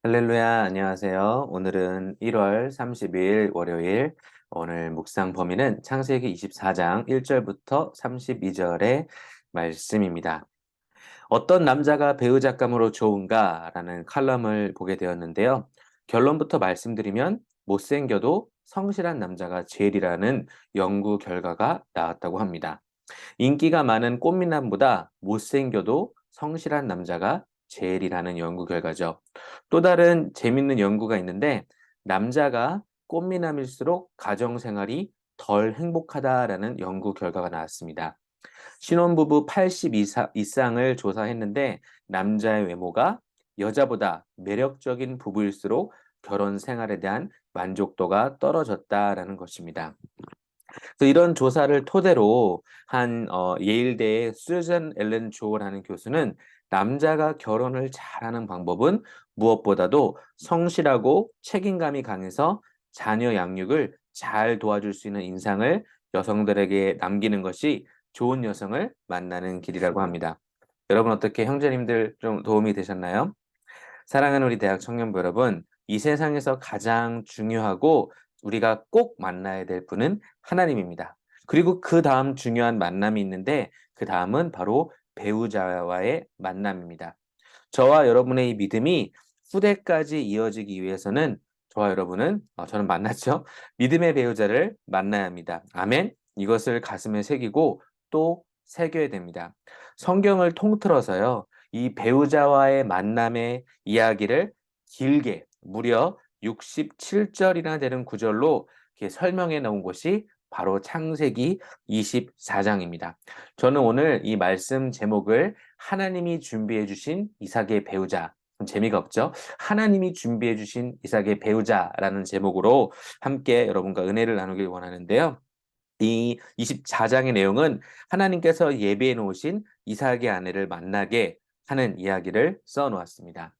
할렐루야, 안녕하세요. 오늘은 1월 30일 월요일, 오늘 묵상 범위는 창세기 24장 1절부터 32절의 말씀입니다. 어떤 남자가 배우잣감으로 좋은가라는 칼럼을 보게 되었는데요. 결론부터 말씀드리면 못생겨도 성실한 남자가 제일이라는 연구 결과가 나왔다고 합니다. 인기가 많은 꽃미남보다 못생겨도 성실한 남자가 제일이라는 연구 결과죠. 또 다른 재밌는 연구가 있는데 남자가 꽃미남일수록 가정생활이 덜 행복하다라는 연구 결과가 나왔습니다. 신혼부부 80 이상을 조사했는데 남자의 외모가 여자보다 매력적인 부부일수록 결혼 생활에 대한 만족도가 떨어졌다라는 것입니다. 그래서 이런 조사를 토대로 한 예일대의 수잔 앨런 조어라는 교수는 남자가 결혼을 잘하는 방법은 무엇보다도 성실하고 책임감이 강해서 자녀 양육을 잘 도와줄 수 있는 인상을 여성들에게 남기는 것이 좋은 여성을 만나는 길이라고 합니다. 여러분 어떻게 형제님들 좀 도움이 되셨나요? 사랑하는 우리 대학 청년부 여러분, 이 세상에서 가장 중요하고 우리가 꼭 만나야 될 분은 하나님입니다. 그리고 그 다음 중요한 만남이 있는데 그 다음은 바로 배우자와의 만남입니다. 저와 여러분의 이 믿음이 후대까지 이어지기 위해서는 저와 여러분은 저는 만났죠. 믿음의 배우자를 만나야 합니다. 아멘. 이것을 가슴에 새기고 또 새겨야 됩니다. 성경을 통틀어서요. 이 배우자와의 만남의 이야기를 길게 무려 67절이나 되는 구절로 이렇게 설명해 놓은 곳이 바로 창세기 24장입니다. 저는 오늘 이 말씀 제목을 하나님이 준비해 주신 이삭의 배우자, 재미가 없죠? 하나님이 준비해 주신 이삭의 배우자라는 제목으로 함께 여러분과 은혜를 나누길 원하는데요. 이 24장의 내용은 하나님께서 예비해 놓으신 이삭의 아내를 만나게 하는 이야기를 써 놓았습니다.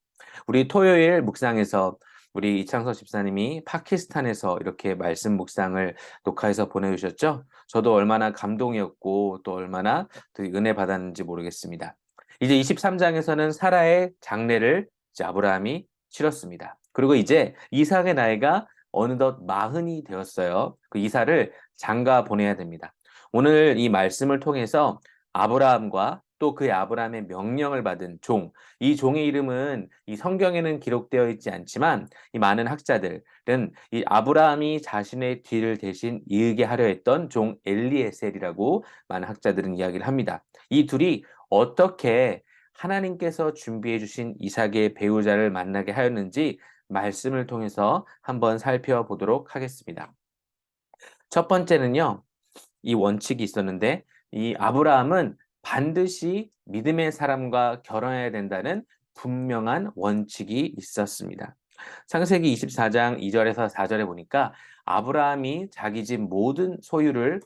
우리 토요일 묵상에서 우리 이창서 집사님이 파키스탄에서 이렇게 말씀 묵상을 녹화해서 보내주셨죠? 저도 얼마나 감동이었고 또 얼마나 은혜 받았는지 모르겠습니다. 이제 23장에서는 사라의 장례를 이제 아브라함이 치렀습니다. 그리고 이제 이삭의 나이가 어느덧 40이 되었어요. 그 이삭을 장가 보내야 됩니다. 오늘 이 말씀을 통해서 아브라함과 또 그의 아브라함의 명령을 받은 종, 이 종의 이름은 이 성경에는 기록되어 있지 않지만 이 많은 학자들은 이 아브라함이 자신의 뒤를 대신 이으게 하려 했던 종 엘리에셀이라고 많은 학자들은 이야기를 합니다. 이 둘이 어떻게 하나님께서 준비해 주신 이삭의 배우자를 만나게 하였는지 말씀을 통해서 한번 살펴보도록 하겠습니다. 첫 번째는요, 이 원칙이 있었는데 이 아브라함은 반드시 믿음의 사람과 결혼해야 된다는 분명한 원칙이 있었습니다. 창세기 24장 2절에서 4절에 보니까 아브라함이 자기 집 모든 소유를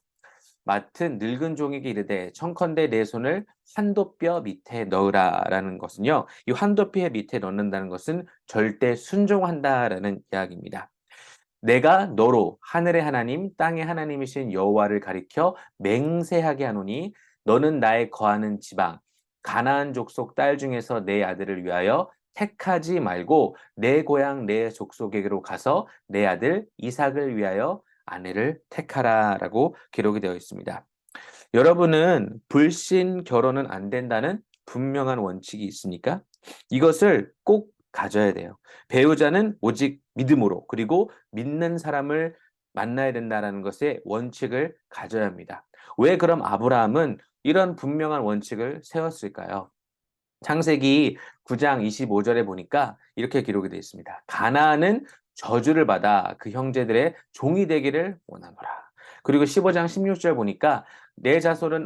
맡은 늙은 종에게 이르되 청컨대 내 손을 환도뼈 밑에 넣으라라는 것은요. 이 환도뼈 밑에 넣는다는 것은 절대 순종한다라는 이야기입니다. 내가 너로 하늘의 하나님 땅의 하나님이신 여호와를 가리켜 맹세하게 하노니 너는 나의 거하는 지방 가나안 족속 딸 중에서 내 아들을 위하여 택하지 말고 내 고향 내 족속에게로 가서 내 아들 이삭을 위하여 아내를 택하라라고 기록이 되어 있습니다. 여러분은 불신 결혼은 안 된다는 분명한 원칙이 있습니까? 이것을 꼭 가져야 돼요. 배우자는 오직 믿음으로 그리고 믿는 사람을 만나야 된다는 것의 원칙을 가져야 합니다. 왜 그럼 아브라함은 이런 분명한 원칙을 세웠을까요? 창세기 9장 25절에 보니까 이렇게 기록이 되어 있습니다. 가나안은 저주를 받아 그 형제들의 종이 되기를 원하노라. 그리고 15장 16절 보니까 내 자손은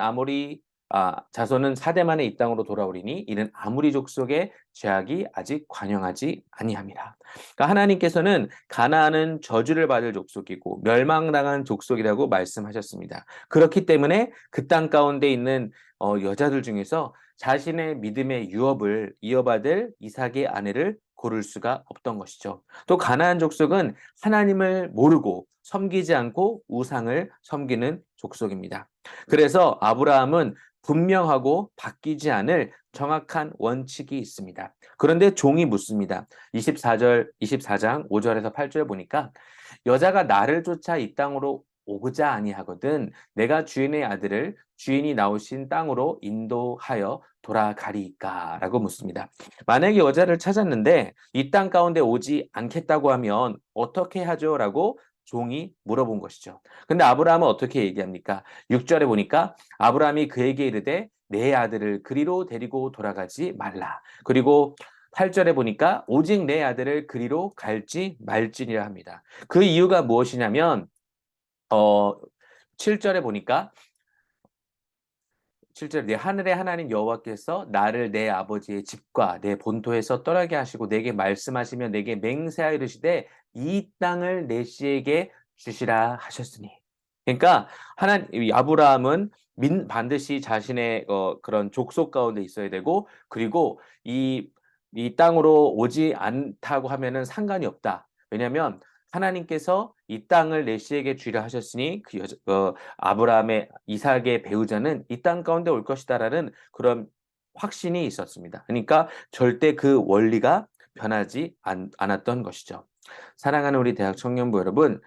자손은 사대만에 이 땅으로 돌아오리니 이는 아무리 족속의 죄악이 아직 관영하지 아니함이라. 그러니까 하나님께서는 가나안은 저주를 받을 족속이고 멸망당한 족속이라고 말씀하셨습니다. 그렇기 때문에 그 땅 가운데 있는 여자들 중에서 자신의 믿음의 유업을 이어받을 이삭의 아내를 고를 수가 없던 것이죠. 또 가나안 족속은 하나님을 모르고 섬기지 않고 우상을 섬기는 족속입니다. 그래서 아브라함은 분명하고 바뀌지 않을 정확한 원칙이 있습니다. 그런데 종이 묻습니다. 24장 5절에서 8절 보니까 여자가 나를 쫓아 이 땅으로 오고자 아니하거든 내가 주인의 아들을 주인이 나오신 땅으로 인도하여 돌아가리까? 라고 묻습니다. 만약에 여자를 찾았는데 이 땅 가운데 오지 않겠다고 하면 어떻게 하죠? 라고 종이 물어본 것이죠. 근데 아브라함은 어떻게 얘기합니까? 6절에 보니까 아브라함이 그에게 이르되 내 아들을 그리로 데리고 돌아가지 말라. 그리고 8절에 보니까 오직 내 아들을 그리로 갈지 말지니라 합니다. 그 이유가 무엇이냐면 7절에 보니까 7절 내 하늘의 하나님 여호와께서 나를 내 아버지의 집과 내 본토에서 떠나게 하시고 내게 말씀하시며 내게 맹세하여 이르시되 이 땅을 내 씨에게 주시라 하셨으니. 그러니까 이 아브라함은 반드시 자신의 그런 족속 가운데 있어야 되고 그리고 이 땅으로 오지 않다고 하면은 상관이 없다. 왜냐하면 하나님께서 이 땅을 내 씨에게 주리라 하셨으니 아브라함의 이삭의 배우자는 이 땅 가운데 올 것이다라는 그런 확신이 있었습니다. 그러니까 절대 그 원리가 변하지 않았던 것이죠. 사랑하는 우리 대학 청년부 여러분,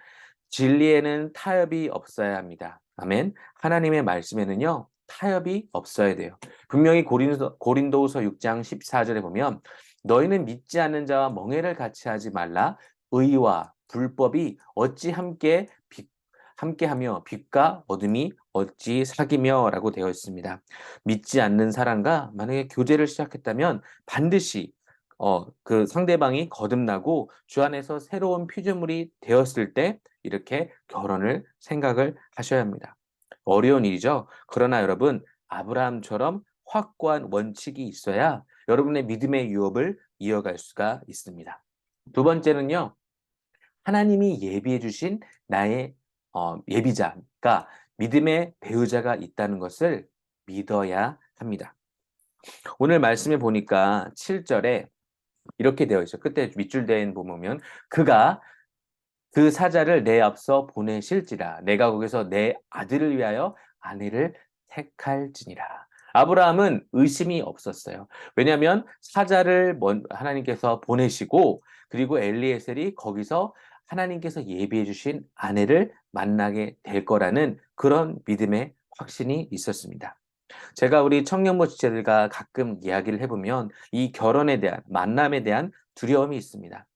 진리에는 타협이 없어야 합니다. 아멘. 하나님의 말씀에는요, 타협이 없어야 돼요. 분명히 고린도후서 6장 14절에 보면 너희는 믿지 않는 자와 멍에를 같이 하지 말라. 의와 불법이 어찌 함께하며 빛과 어둠이 어찌 사귀며라고 되어 있습니다. 믿지 않는 사람과 만약에 교제를 시작했다면 반드시 그 상대방이 거듭나고 주 안에서 새로운 피조물이 되었을 때 이렇게 결혼을 생각을 하셔야 합니다. 어려운 일이죠. 그러나 여러분, 아브라함처럼 확고한 원칙이 있어야 여러분의 믿음의 유업을 이어갈 수가 있습니다. 두 번째는요, 하나님이 예비해 주신 나의 예비자가 믿음의 배우자가 있다는 것을 믿어야 합니다. 오늘 말씀에 보니까 7절에 이렇게 되어 있어요. 끝에 밑줄 된 보면 그가 그 사자를 내 앞서 보내실지라 내가 거기서 내 아들을 위하여 아내를 택할지니라. 아브라함은 의심이 없었어요. 왜냐하면 사자를 하나님께서 보내시고 그리고 엘리에셀이 거기서 하나님께서 예비해 주신 아내를 만나게 될 거라는 그런 믿음의 확신이 있었습니다. 제가 우리 청년부 지체들과 가끔 이야기를 해보면 이 결혼에 대한 만남에 대한 두려움이 있습니다.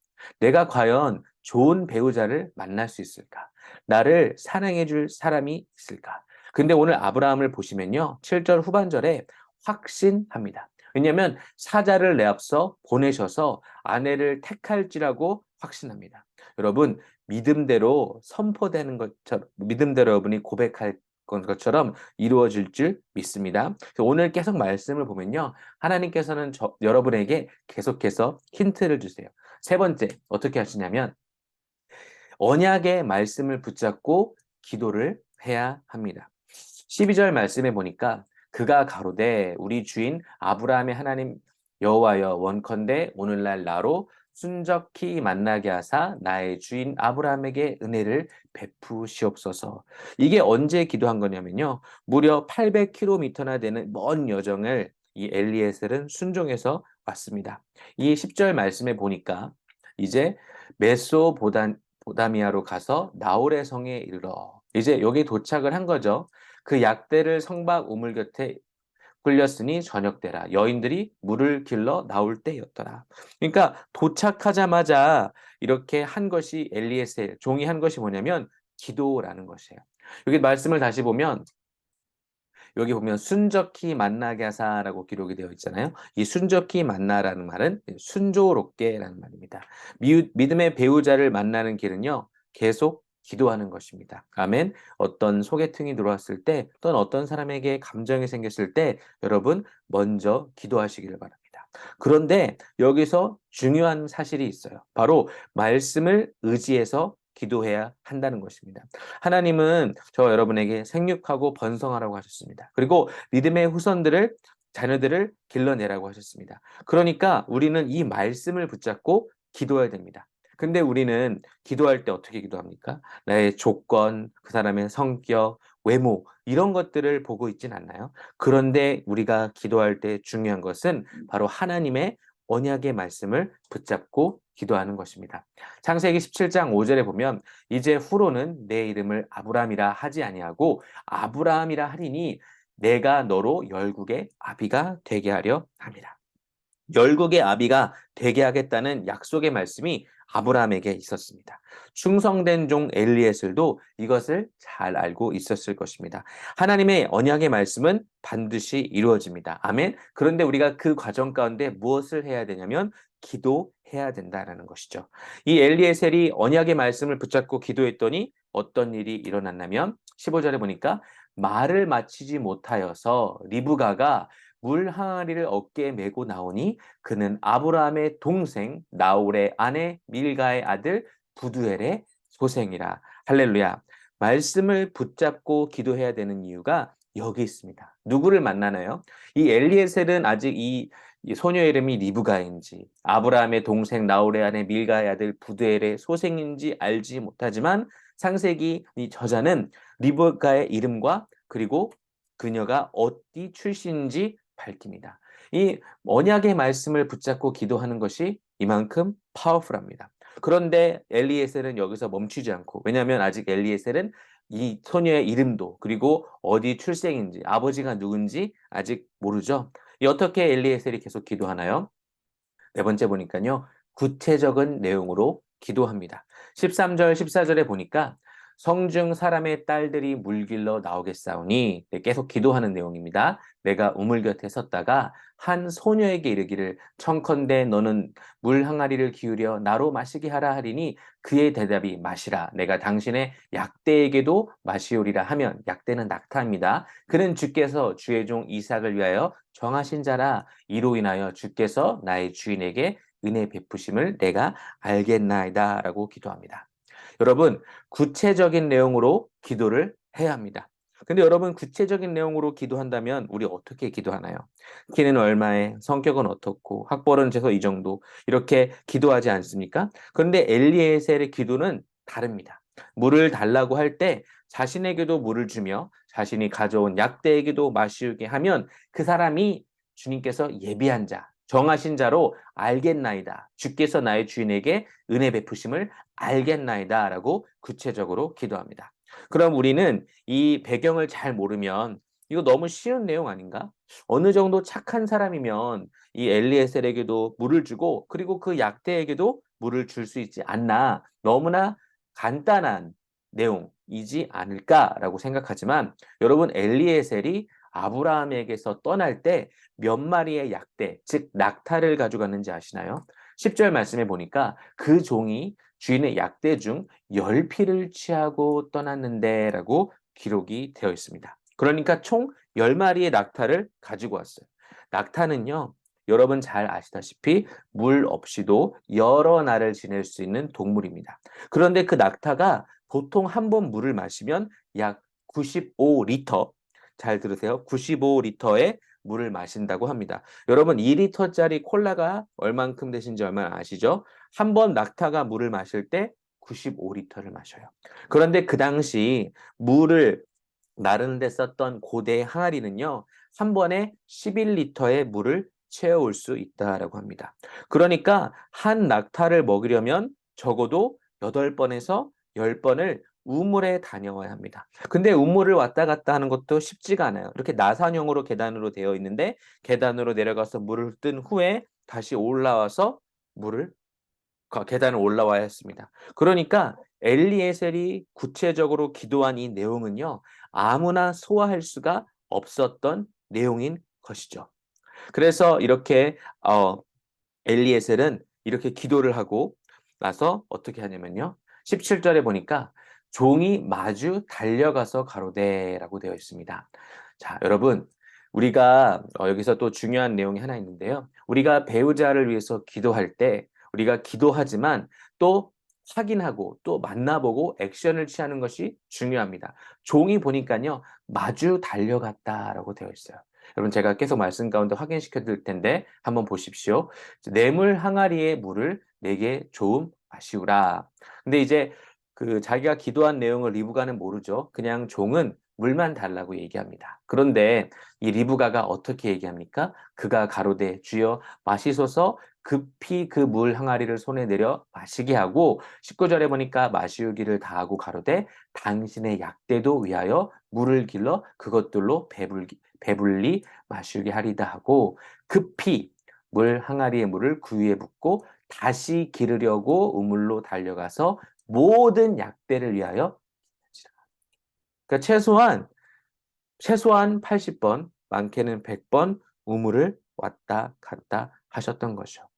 내가 과연 좋은 배우자를 만날 수 있을까? 나를 사랑해 줄 사람이 있을까? 근데 오늘 아브라함을 보시면요. 7절 후반절에 확신합니다. 왜냐하면 사자를 내 앞서 보내셔서 아내를 택할지라고 확신합니다. 여러분, 믿음대로 선포되는 것처럼, 믿음대로 여러분이 고백할 것처럼 이루어질 줄 믿습니다. 오늘 계속 말씀을 보면요. 하나님께서는 여러분에게 계속해서 힌트를 주세요. 세 번째, 어떻게 하시냐면 언약의 말씀을 붙잡고 기도를 해야 합니다. 12절 말씀에 보니까 그가 가로되 우리 주인 아브라함의 하나님 여호와여 원컨대 오늘날 나로 순적히 만나게 하사 나의 주인 아브라함에게 은혜를 베푸시옵소서. 이게 언제 기도한 거냐면요. 무려 800km나 되는 먼 여정을 이 엘리에셀은 순종해서 왔습니다. 이 10절 말씀에 보니까 이제 메소보다미아로 가서 나홀의 성에 이르러 이제 여기 도착을 한 거죠. 그 약대를 성박 우물 곁에 끌렸으니 저녁때라 여인들이 물을 길러 나올 때였더라. 그러니까 도착하자마자 이렇게 한 것이 엘리에셀 종이 한 것이 뭐냐면 기도라는 것이에요. 여기 말씀을 다시 보면 여기 보면 순적히 만나게 하사라고 기록이 되어 있잖아요. 이 순적히 만나라는 말은 순조롭게라는 말입니다. 믿음의 배우자를 만나는 길은요. 계속 기도하는 것입니다. 아멘. 어떤 소개팅이 들어왔을 때 또는 어떤 사람에게 감정이 생겼을 때 여러분 먼저 기도하시기를 바랍니다. 그런데 여기서 중요한 사실이 있어요. 바로 말씀을 의지해서 기도해야 한다는 것입니다. 하나님은 저 여러분에게 생육하고 번성하라고 하셨습니다. 그리고 믿음의 자녀들을 길러내라고 하셨습니다. 그러니까 우리는 이 말씀을 붙잡고 기도해야 됩니다. 근데 우리는 기도할 때 어떻게 기도합니까? 나의 조건, 그 사람의 성격, 외모 이런 것들을 보고 있진 않나요? 그런데 우리가 기도할 때 중요한 것은 바로 하나님의 언약의 말씀을 붙잡고 기도하는 것입니다. 창세기 17장 5절에 보면 이제 후로는 내 이름을 아브라함이라 하지 아니하고 아브라함이라 하리니 내가 너로 열국의 아비가 되게 하려 함이라. 열국의 아비가 되게 하겠다는 약속의 말씀이 아브라함에게 있었습니다. 충성된 종 엘리에셀도 이것을 잘 알고 있었을 것입니다. 하나님의 언약의 말씀은 반드시 이루어집니다. 아멘. 그런데 우리가 그 과정 가운데 무엇을 해야 되냐면 기도해야 된다라는 것이죠. 이 엘리에셀이 언약의 말씀을 붙잡고 기도했더니 어떤 일이 일어났냐면 15절에 보니까 말을 마치지 못하여서 리브가가 물 항아리를 어깨에 메고 나오니 그는 아브라함의 동생 나홀의 아내 밀가의 아들 부두엘의 소생이라. 할렐루야. 말씀을 붙잡고 기도해야 되는 이유가 여기 있습니다. 누구를 만나나요? 이 엘리에셀은 아직 이 소녀 이름이 리브가인지 아브라함의 동생 나홀의 아내 밀가의 아들 부두엘의 소생인지 알지 못하지만 창세기 이 저자는 리브가의 이름과 그리고 그녀가 어디 출신인지 밝힙니다. 이 언약의 말씀을 붙잡고 기도하는 것이 이만큼 파워풀합니다. 그런데 엘리에셀은 여기서 멈추지 않고, 왜냐하면 아직 엘리에셀은 이 소녀의 이름도 그리고 어디 출생인지 아버지가 누군지 아직 모르죠. 어떻게 엘리에셀이 계속 기도하나요? 네 번째 보니까요. 구체적인 내용으로 기도합니다. 13절, 14절에 보니까 성중 사람의 딸들이 물길러 나오겠사오니 네, 계속 기도하는 내용입니다. 내가 우물 곁에 섰다가 한 소녀에게 이르기를 청컨대 너는 물 항아리를 기울여 나로 마시게 하라 하리니 그의 대답이 마시라. 내가 당신의 약대에게도 마시오리라 하면 약대는 낙타입니다. 그는 주께서 주의 종 이삭을 위하여 정하신 자라 이로 인하여 주께서 나의 주인에게 은혜 베푸심을 내가 알겠나이다 라고 기도합니다. 여러분, 구체적인 내용으로 기도를 해야 합니다. 근데 여러분, 구체적인 내용으로 기도한다면 우리 어떻게 기도하나요? 키는 얼마에, 성격은 어떻고, 학벌은 최소 이 정도, 이렇게 기도하지 않습니까? 그런데 엘리에셀의 기도는 다릅니다. 물을 달라고 할 때 자신에게도 물을 주며 자신이 가져온 약대에게도 마시우게 하면 그 사람이 주님께서 예비한 자, 정하신 자로 알겠나이다. 주께서 나의 주인에게 은혜 베푸심을 알겠나이다. 라고 구체적으로 기도합니다. 그럼 우리는 이 배경을 잘 모르면 이거 너무 쉬운 내용 아닌가? 어느 정도 착한 사람이면 이 엘리에셀에게도 물을 주고 그리고 그 약대에게도 물을 줄 수 있지 않나? 너무나 간단한 내용이지 않을까라고 생각하지만 여러분 엘리에셀이 아브라함에게서 떠날 때 몇 마리의 약대, 즉 낙타를 가져갔는지 아시나요? 10절 말씀에 보니까 그 종이 주인의 약대 중 10피를 취하고 떠났는데 라고 기록이 되어 있습니다. 그러니까 총 10마리의 낙타를 가지고 왔어요. 낙타는요, 여러분 잘 아시다시피 물 없이도 여러 날을 지낼 수 있는 동물입니다. 그런데 그 낙타가 보통 한 번 물을 마시면 약 95리터, 잘 들으세요. 95리터의 물을 마신다고 합니다. 여러분 2리터짜리 콜라가 얼만큼 되신지 얼마나 아시죠? 한 번 낙타가 물을 마실 때 95리터를 마셔요. 그런데 그 당시 물을 나르는 데 썼던 고대 항아리는요. 한 번에 11리터의 물을 채워올 수 있다라고 합니다. 그러니까 한 낙타를 먹으려면 적어도 8번에서 10번을 우물에 다녀와야 합니다. 근데 우물을 왔다 갔다 하는 것도 쉽지가 않아요. 이렇게 나선형으로 계단으로 되어 있는데 계단으로 내려가서 물을 뜬 후에 다시 올라와서 물을 계단을 올라와야 했습니다. 그러니까 엘리에셀이 구체적으로 기도한 이 내용은요. 아무나 소화할 수가 없었던 내용인 것이죠. 그래서 이렇게 엘리에셀은 이렇게 기도를 하고 나서 어떻게 하냐면요. 17절에 보니까 종이 마주 달려가서 가로되라고 되어 있습니다. 자, 여러분, 우리가 여기서 또 중요한 내용이 하나 있는데요. 우리가 배우자를 위해서 기도할 때 우리가 기도하지만 또 확인하고 또 만나보고 액션을 취하는 것이 중요합니다. 종이 보니까요. 마주 달려갔다라고 되어 있어요. 여러분 제가 계속 말씀 가운데 확인시켜 드릴 텐데 한번 보십시오. 뇌물 항아리의 물을 내게 조금 마시우라. 근데 이제 그 자기가 기도한 내용을 리브가는 모르죠. 그냥 종은 물만 달라고 얘기합니다. 그런데 이 리브가가 어떻게 얘기합니까? 그가 가로되 주여 마시소서 급히 그 물 항아리를 손에 내려 마시게 하고 19절에 보니까 마시우기를 다하고 가로되 당신의 약대도 위하여 물을 길러 그것들로 배불리 마시게 하리다 하고 급히 물 항아리의 물을 그 위에 붓고 다시 기르려고 우물로 달려가서 모든 약대를 위하여 그러니까 최소한 80번, 많게는 100번 우물을 왔다 갔다 하셨던 거죠.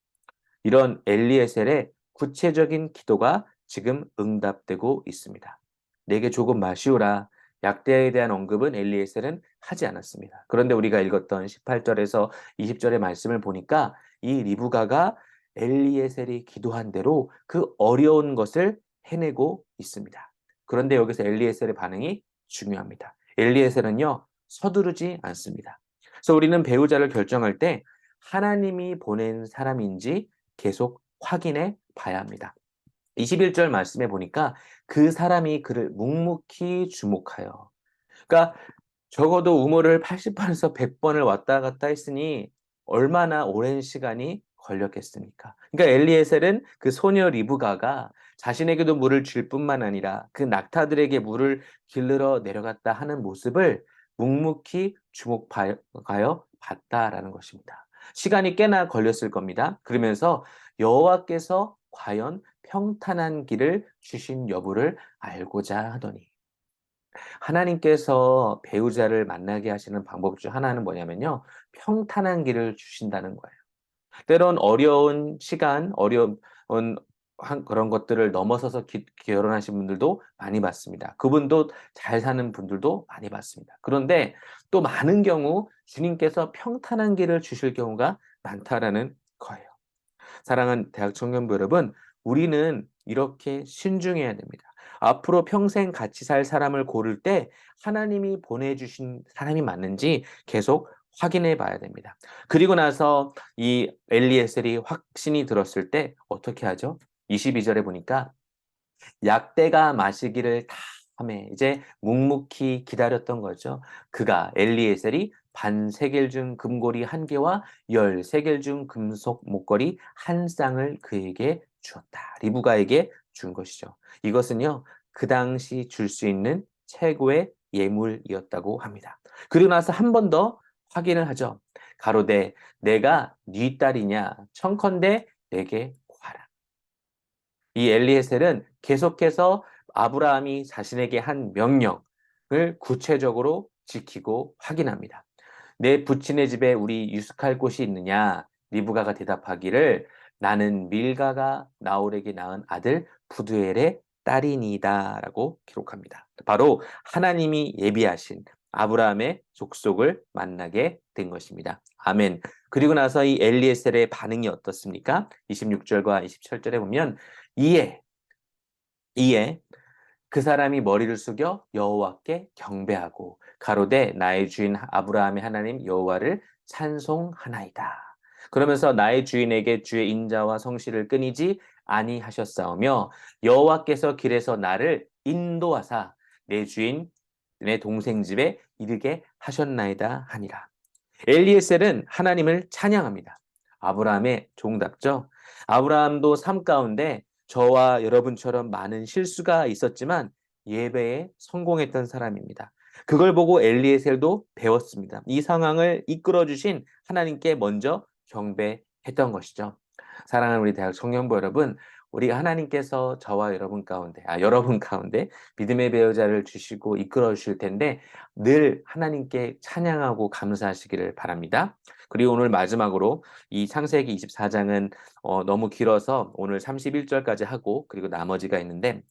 이런 엘리에셀의 구체적인 기도가 지금 응답되고 있습니다. 내게 조금 마시오라. 약대에 대한 언급은 엘리에셀은 하지 않았습니다. 그런데 우리가 읽었던 18절에서 20절의 말씀을 보니까 이 리브가가 엘리에셀이 기도한 대로 그 어려운 것을 해내고 있습니다. 그런데 여기서 엘리에셀의 반응이 중요합니다. 엘리에셀은요, 서두르지 않습니다. 그래서 우리는 배우자를 결정할 때 하나님이 보낸 사람인지 계속 확인해 봐야 합니다. 21절 말씀에 보니까 그 사람이 그를 묵묵히 주목하여. 그러니까 적어도 우물을 80번에서 100번을 왔다 갔다 했으니 얼마나 오랜 시간이 걸렸겠습니까? 그러니까 엘리에셀은 그 소녀 리브가가 자신에게도 물을 줄 뿐만 아니라 그 낙타들에게 물을 길르러 내려갔다 하는 모습을 묵묵히 주목하여 봤다라는 것입니다. 시간이 꽤나 걸렸을 겁니다. 그러면서 여호와께서 과연 평탄한 길을 주신 여부를 알고자 하더니 하나님께서 배우자를 만나게 하시는 방법 중 하나는 뭐냐면요. 평탄한 길을 주신다는 거예요. 때론 어려운 시간, 어려운 그런 것들을 넘어서서 결혼하신 분들도 많이 봤습니다. 그분도 잘 사는 분들도 많이 봤습니다. 그런데 또 많은 경우 주님께서 평탄한 길을 주실 경우가 많다라는 거예요. 사랑하는 대학 청년부 여러분, 우리는 이렇게 신중해야 됩니다. 앞으로 평생 같이 살 사람을 고를 때 하나님이 보내주신 사람이 맞는지 계속 확인해 봐야 됩니다. 그리고 나서 이 엘리에셀이 확신이 들었을 때 어떻게 하죠? 22절에 보니까 약대가 마시기를 다 하매 이제 묵묵히 기다렸던 거죠. 그가 엘리에셀이 반세겔 중 금고리 한 개와 10세겔 중 금속 목걸이 한 쌍을 그에게 주었다. 리브가에게 준 것이죠. 이것은요. 그 당시 줄 수 있는 최고의 예물이었다고 합니다. 그리고 나서 한 번 더 확인을 하죠. 가로되 내가 네 딸이냐 청컨대 내게 구하라. 이 엘리에셀은 계속해서 아브라함이 자신에게 한 명령을 구체적으로 지키고 확인합니다. 내 부친의 집에 우리 유숙할 곳이 있느냐? 리브가가 대답하기를 나는 밀가가 나홀에게 낳은 아들 부두엘의 딸이니이다 라고 기록합니다. 바로 하나님이 예비하신 아브라함의 족속을 만나게 된 것입니다. 아멘. 그리고 나서 이 엘리에셀의 반응이 어떻습니까? 26절과 27절에 보면 이에 그 사람이 머리를 숙여 여호와께 경배하고 가로되 나의 주인 아브라함의 하나님 여호와를 찬송하나이다. 그러면서 나의 주인에게 주의 인자와 성실을 끊이지 아니하셨사오며 여호와께서 길에서 나를 인도하사 내 주인 내 동생 집에 이르게 하셨나이다 하니라. 엘리에셀은 하나님을 찬양합니다. 아브라함의 종답죠. 아브라함도 삶 가운데 저와 여러분처럼 많은 실수가 있었지만 예배에 성공했던 사람입니다. 그걸 보고 엘리에셀도 배웠습니다. 이 상황을 이끌어 주신 하나님께 먼저 경배했던 것이죠. 사랑하는 우리 대학 청년부 여러분, 우리 하나님께서 저와 여러분 가운데 믿음의 배우자를 주시고 이끌어 주실 텐데 늘 하나님께 찬양하고 감사하시기를 바랍니다. 그리고 오늘 마지막으로 이 창세기 24장은 너무 길어서 오늘 31절까지 하고 그리고 나머지가 있는데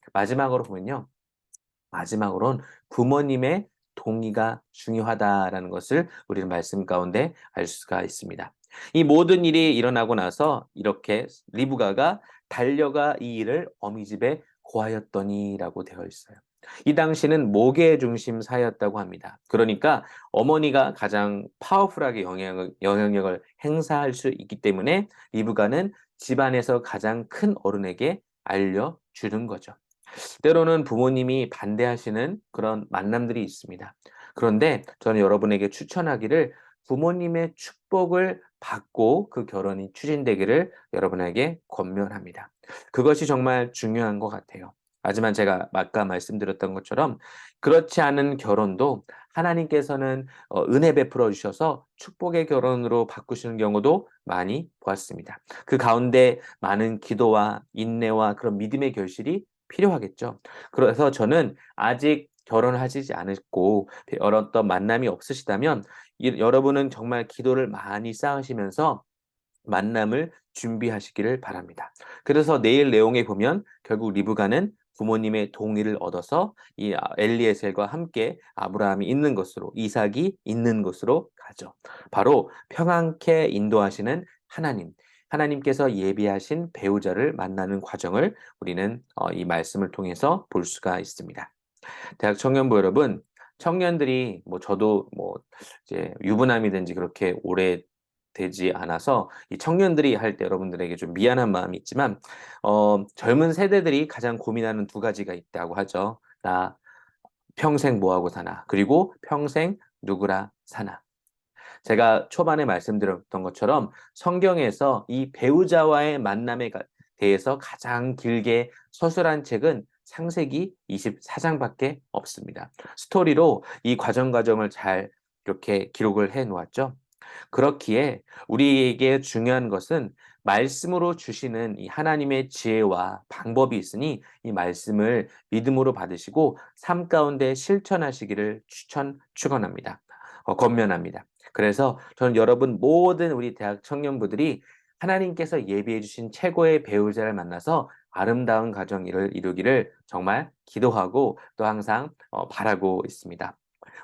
마지막으로는 부모님의 동의가 중요하다라는 것을 우리는 말씀 가운데 알 수가 있습니다. 이 모든 일이 일어나고 나서 이렇게 리브가가 달려가 이 일을 어미 집에 고하였더니라고 되어 있어요. 이 당시는 모계 중심 사회였다고 합니다. 그러니까 어머니가 가장 파워풀하게 영향력을 행사할 수 있기 때문에 리브가는 집안에서 가장 큰 어른에게 알려주는 거죠. 때로는 부모님이 반대하시는 그런 만남들이 있습니다. 그런데 저는 여러분에게 추천하기를 부모님의 축복을 받고 그 결혼이 추진되기를 여러분에게 권면합니다. 그것이 정말 중요한 것 같아요. 하지만 제가 아까 말씀드렸던 것처럼 그렇지 않은 결혼도 하나님께서는 은혜 베풀어 주셔서 축복의 결혼으로 바꾸시는 경우도 많이 보았습니다. 그 가운데 많은 기도와 인내와 그런 믿음의 결실이 필요하겠죠. 그래서 저는 아직 결혼을 하시지 않으셨고 어떤 만남이 없으시다면 여러분은 정말 기도를 많이 쌓으시면서 만남을 준비하시기를 바랍니다. 그래서 내일 내용에 보면 결국 리브가는 부모님의 동의를 얻어서 이 엘리에셀과 함께 아브라함이 있는 곳으로, 이삭이 있는 곳으로 가죠. 바로 평안케 인도하시는 하나님, 하나님께서 예비하신 배우자를 만나는 과정을 우리는 이 말씀을 통해서 볼 수가 있습니다. 대학 청년부 여러분, 청년들이 뭐 저도 뭐 이제 유부남이 된 지 그렇게 오래 되지 않아서 이 청년들이 할 때 여러분들에게 좀 미안한 마음이 있지만 젊은 세대들이 가장 고민하는 두 가지가 있다고 하죠. 나 평생 뭐 하고 사나? 그리고 평생 누구라 사나? 제가 초반에 말씀드렸던 것처럼 성경에서 이 배우자와의 만남에 대해서 가장 길게 서술한 책은 창세기 24장밖에 없습니다. 스토리로 이 과정을 잘 이렇게 기록을 해 놓았죠. 그렇기에 우리에게 중요한 것은 말씀으로 주시는 이 하나님의 지혜와 방법이 있으니 이 말씀을 믿음으로 받으시고 삶 가운데 실천하시기를 축원합니다. 권면합니다. 그래서 저는 여러분 모든 우리 대학 청년부들이 하나님께서 예비해 주신 최고의 배우자를 만나서 아름다운 가정을 이루기를 정말 기도하고 또 항상 바라고 있습니다.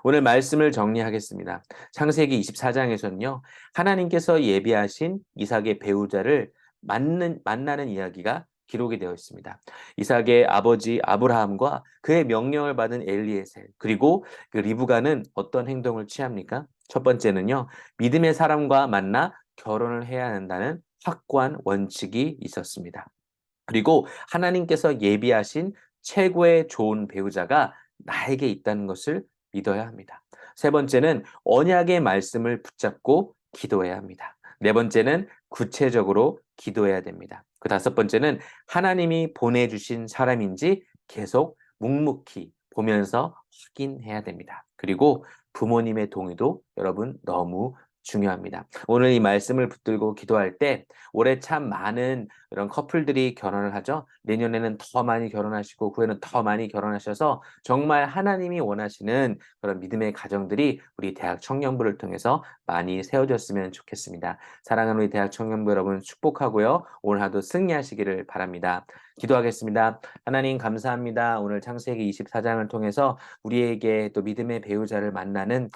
오늘 말씀을 정리하겠습니다. 창세기 24장에서는요, 하나님께서 예비하신 이삭의 배우자를 만나는 이야기가 기록이 되어 있습니다. 이삭의 아버지 아브라함과 그의 명령을 받은 엘리에셀, 그리고 그 리브가는 어떤 행동을 취합니까? 첫 번째는요, 믿음의 사람과 만나 결혼을 해야 한다는 확고한 원칙이 있었습니다. 그리고 하나님께서 예비하신 최고의 좋은 배우자가 나에게 있다는 것을 믿어야 합니다. 세 번째는 언약의 말씀을 붙잡고 기도해야 합니다. 네 번째는 구체적으로 기도해야 됩니다. 그 다섯 번째는 하나님이 보내주신 사람인지 계속 묵묵히 보면서 확인해야 됩니다. 그리고 부모님의 동의도 여러분 너무 중요합니다. 오늘 이 말씀을 붙들고 기도할 때 올해 참 많은 이런 커플들이 결혼을 하죠. 내년에는 더 많이 결혼하시고 후에는 더 많이 결혼하셔서 정말 하나님이 원하시는 그런 믿음의 가정들이 우리 대학 청년부를 통해서 많이 세워졌으면 좋겠습니다. 사랑하는 우리 대학 청년부 여러분 축복하고요. 오늘 하루 승리하시기를 바랍니다. 기도하겠습니다. 하나님 감사합니다. 오늘 창세기 24장을 통해서 우리에게 또 믿음의 배우자를 만나는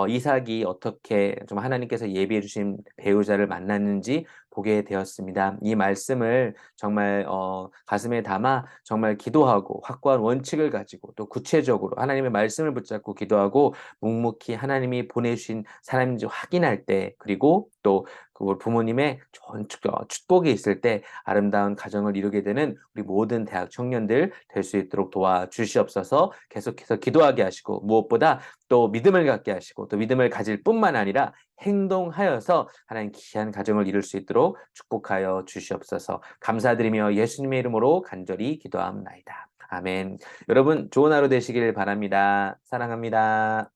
이삭이 어떻게 좀 하나님께서 예비해 주신 배우자를 만났는지 보게 되었습니다. 이 말씀을 정말 가슴에 담아 정말 기도하고 확고한 원칙을 가지고 또 구체적으로 하나님의 말씀을 붙잡고 기도하고 묵묵히 하나님이 보내주신 사람인지 확인할 때 그리고 또 그 부모님의 좋은 축복이 있을 때 아름다운 가정을 이루게 되는 우리 모든 대학 청년들 될 수 있도록 도와주시옵소서. 계속해서 기도하게 하시고 무엇보다 또 믿음을 갖게 하시고 또 믿음을 가질 뿐만 아니라 행동하여서 하나님 귀한 가정을 이룰 수 있도록 축복하여 주시옵소서. 감사드리며 예수님의 이름으로 간절히 기도합나이다. 아멘. 여러분 좋은 하루 되시길 바랍니다. 사랑합니다.